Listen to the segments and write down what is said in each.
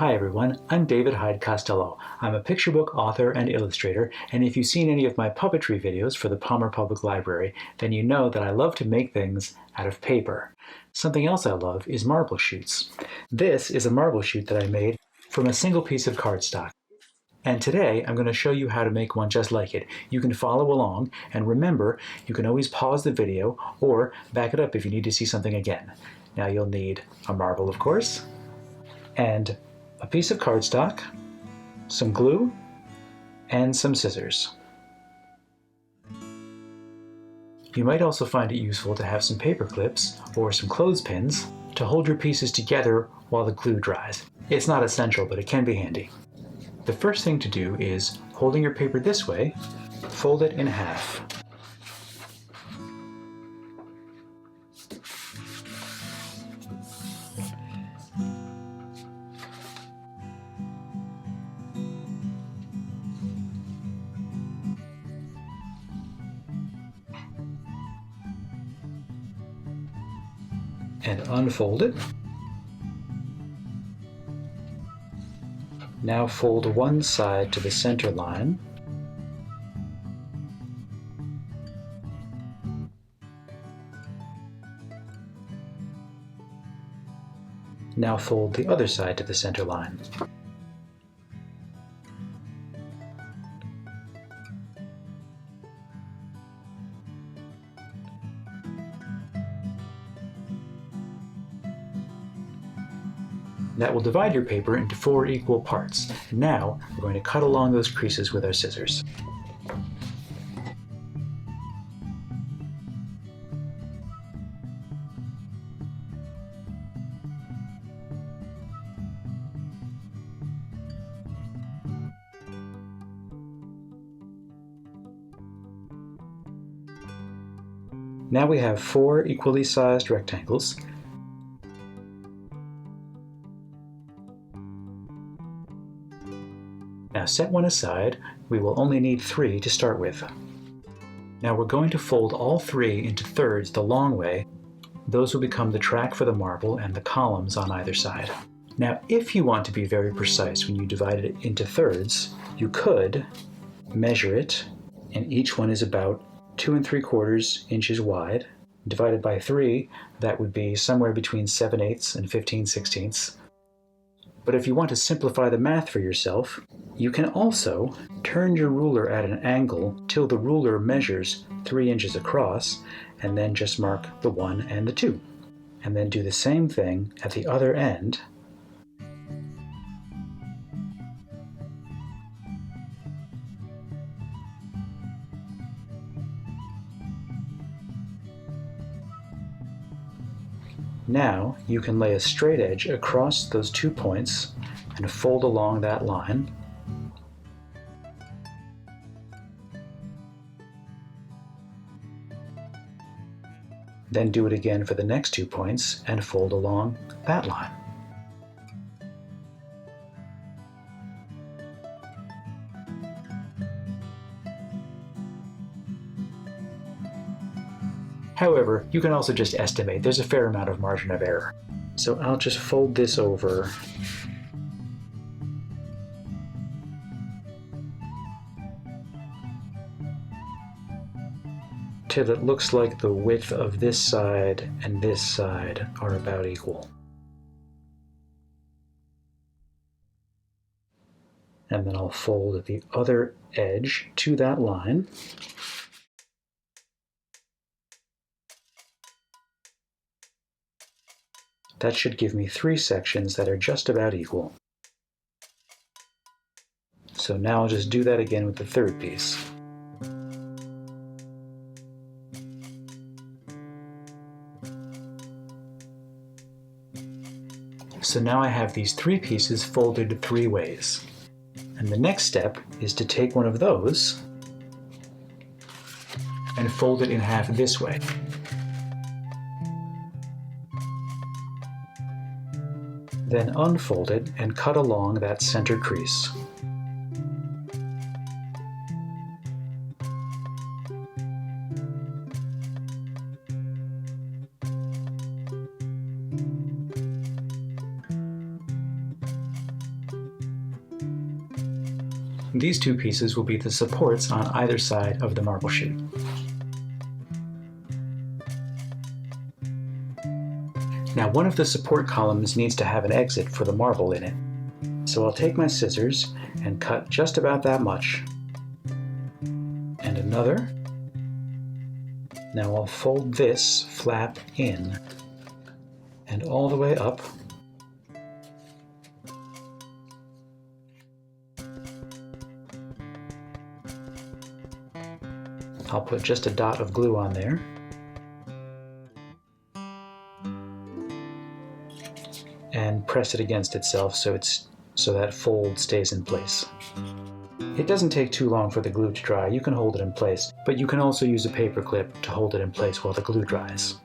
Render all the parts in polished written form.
Hi everyone, I'm David Hyde Costello. I'm a picture book author and illustrator, and if you've seen any of my puppetry videos for the Palmer Public Library, then you know that I love to make things out of paper. Something else I love is marble shoots. This is a marble shoot that I made from a single piece of cardstock. And today I'm going to show you how to make one just like it. You can follow along, and remember, you can always pause the video or back it up if you need to see something again. Now you'll need a marble, of course, and a piece of cardstock, some glue, and some scissors. You might also find it useful to have some paper clips or some clothespins to hold your pieces together while the glue dries. It's not essential, but it can be handy. The first thing to do is, holding your paper this way, fold it in half. And unfold it. Now fold one side to the center line. Now fold the other side to the center line. That will divide your paper into 4 equal parts. Now we're going to cut along those creases with our scissors. Now we have 4 equally sized rectangles. Now set one aside. We will only need 3 to start with. Now we're going to fold all 3 into thirds the long way. Those will become the track for the marble and the columns on either side. Now if you want to be very precise when you divide it into thirds, you could measure it, and each one is about 2 3/4 inches wide. Divided by 3, that would be somewhere between 7/8 and 15/16. But if you want to simplify the math for yourself, you can also turn your ruler at an angle till the ruler measures 3 inches across, and then just mark the 1 and the 2. And then do the same thing at the other end. Now you can lay a straight edge across those 2 points and fold along that line. Then do it again for the next 2 points and fold along that line. However, you can also just estimate. There's a fair amount of margin of error. So I'll just fold this over till it looks like the width of this side and this side are about equal. And then I'll fold the other edge to that line. That should give me 3 sections that are just about equal. So now I'll just do that again with the third piece. So now I have these 3 pieces folded 3 ways. And the next step is to take one of those and fold it in half this way. Then unfold it and cut along that center crease. These two pieces will be the supports on either side of the marble chute. Now one of the support columns needs to have an exit for the marble in it. So I'll take my scissors and cut just about that much. And another. Now I'll fold this flap in and all the way up. I'll put just a dot of glue on there. And press it against itself so that fold stays in place. It doesn't take too long for the glue to dry. You can hold it in place, but you can also use a paper clip to hold it in place while the glue dries.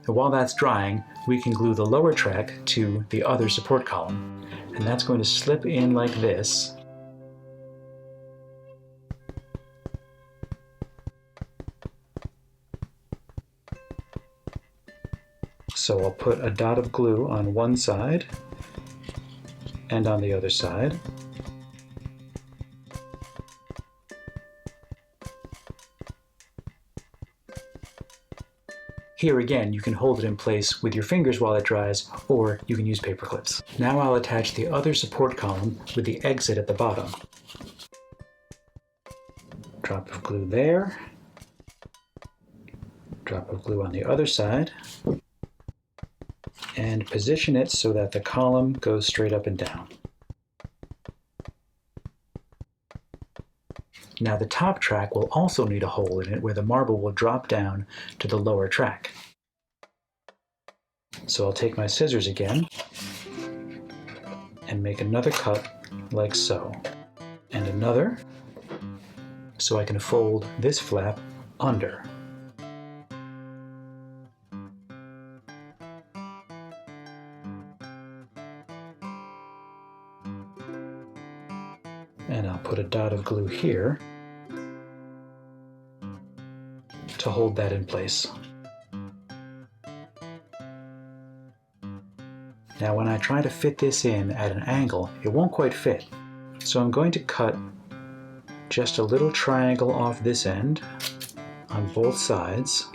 And while that's drying, we can glue the lower track to the other support column. And that's going to slip in like this. So I'll put a dot of glue on one side and on the other side. Here again, you can hold it in place with your fingers while it dries, or you can use paper clips. Now I'll attach the other support column with the exit at the bottom. Drop of glue there. Drop of glue on the other side. And position it so that the column goes straight up and down. Now the top track will also need a hole in it where the marble will drop down to the lower track. So I'll take my scissors again and make another cut like so, and another, so I can fold this flap under. And I'll put a dot of glue here to hold that in place. Now when I try to fit this in at an angle, it won't quite fit. So I'm going to cut just a little triangle off this end on both sides.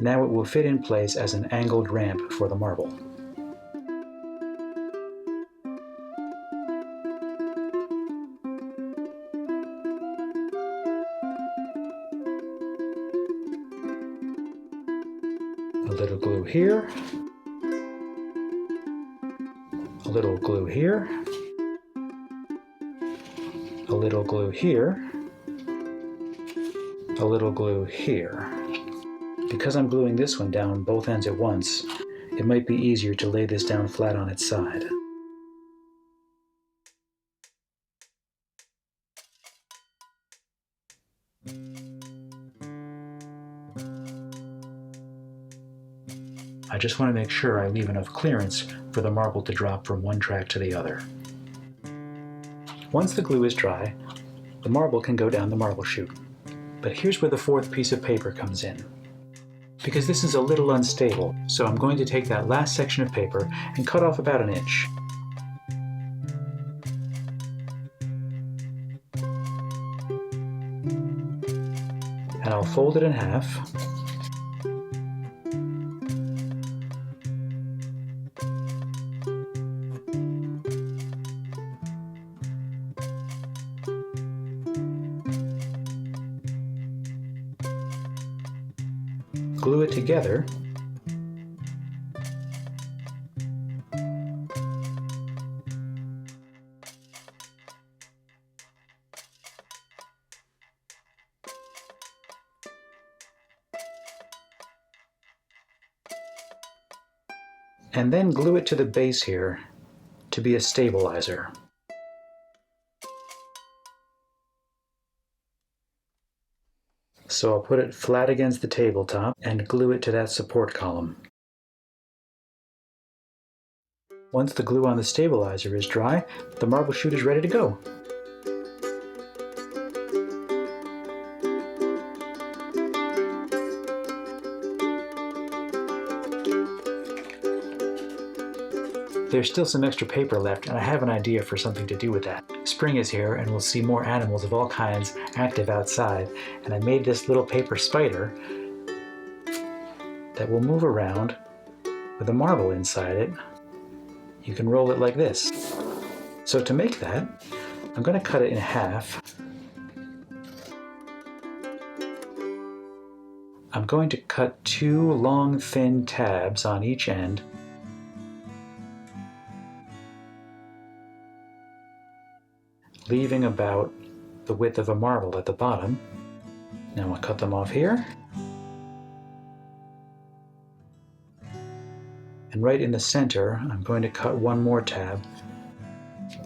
Now it will fit in place as an angled ramp for the marble. A little glue here, a little glue here, a little glue here, a little glue here. Because I'm gluing this one down both ends at once, it might be easier to lay this down flat on its side. I just want to make sure I leave enough clearance for the marble to drop from one track to the other. Once the glue is dry, the marble can go down the marble chute. But here's where the fourth piece of paper comes in. Because this is a little unstable, so I'm going to take that last section of paper and cut off about 1 inch. And I'll fold it in half. Glue it together, and then glue it to the base here to be a stabilizer. So I'll put it flat against the tabletop and glue it to that support column. Once the glue on the stabilizer is dry, the marble chute is ready to go. There's still some extra paper left, and I have an idea for something to do with that. Spring is here, and we'll see more animals of all kinds active outside, and I made this little paper spider that will move around with a marble inside it. You can roll it like this. So to make that, I'm going to cut it in half. I'm going to cut 2 long, thin tabs on each end. Leaving about the width of a marble at the bottom. Now I'll cut them off here. And right in the center, I'm going to cut 1 more tab,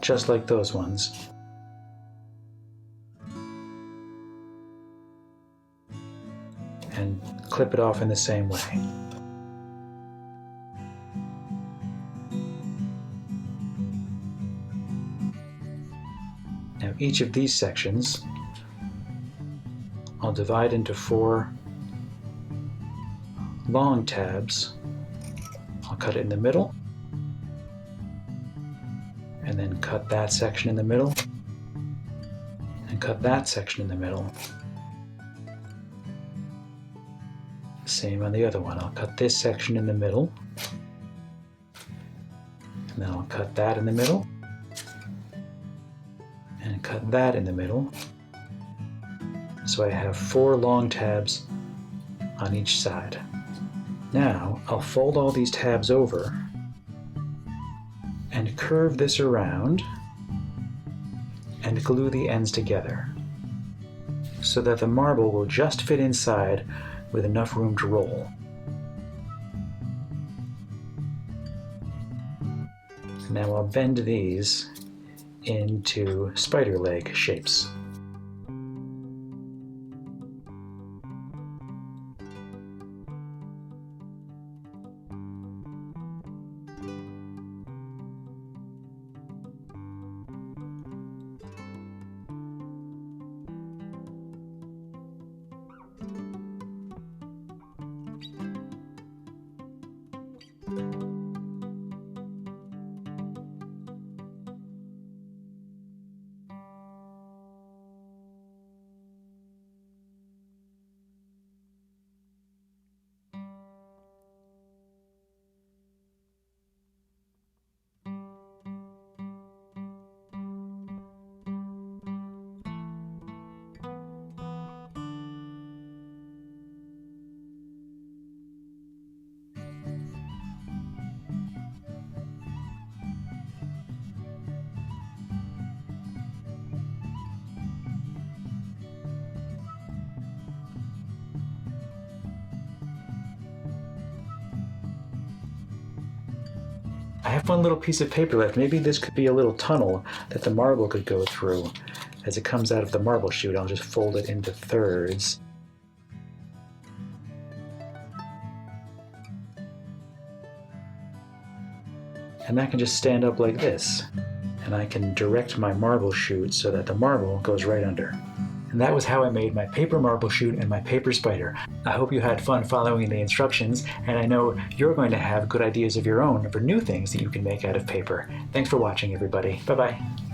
just like those ones. And clip it off in the same way. Now each of these sections I'll divide into 4 long tabs. I'll cut it in the middle, and then cut that section in the middle, and cut that section in the middle. Same on the other one. I'll cut this section in the middle, and then I'll cut that in the middle, and cut that in the middle. So I have 4 long tabs on each side. Now I'll fold all these tabs over and curve this around and glue the ends together so that the marble will just fit inside with enough room to roll. Now I'll bend these into spider leg shapes. I have one little piece of paper left. Maybe this could be a little tunnel that the marble could go through. As it comes out of the marble chute, I'll just fold it into thirds. And that can just stand up like this. And I can direct my marble chute so that the marble goes right under. And that was how I made my paper marble chute and my paper spider. I hope you had fun following the instructions, and I know you're going to have good ideas of your own for new things that you can make out of paper. Thanks for watching, everybody. Bye-bye.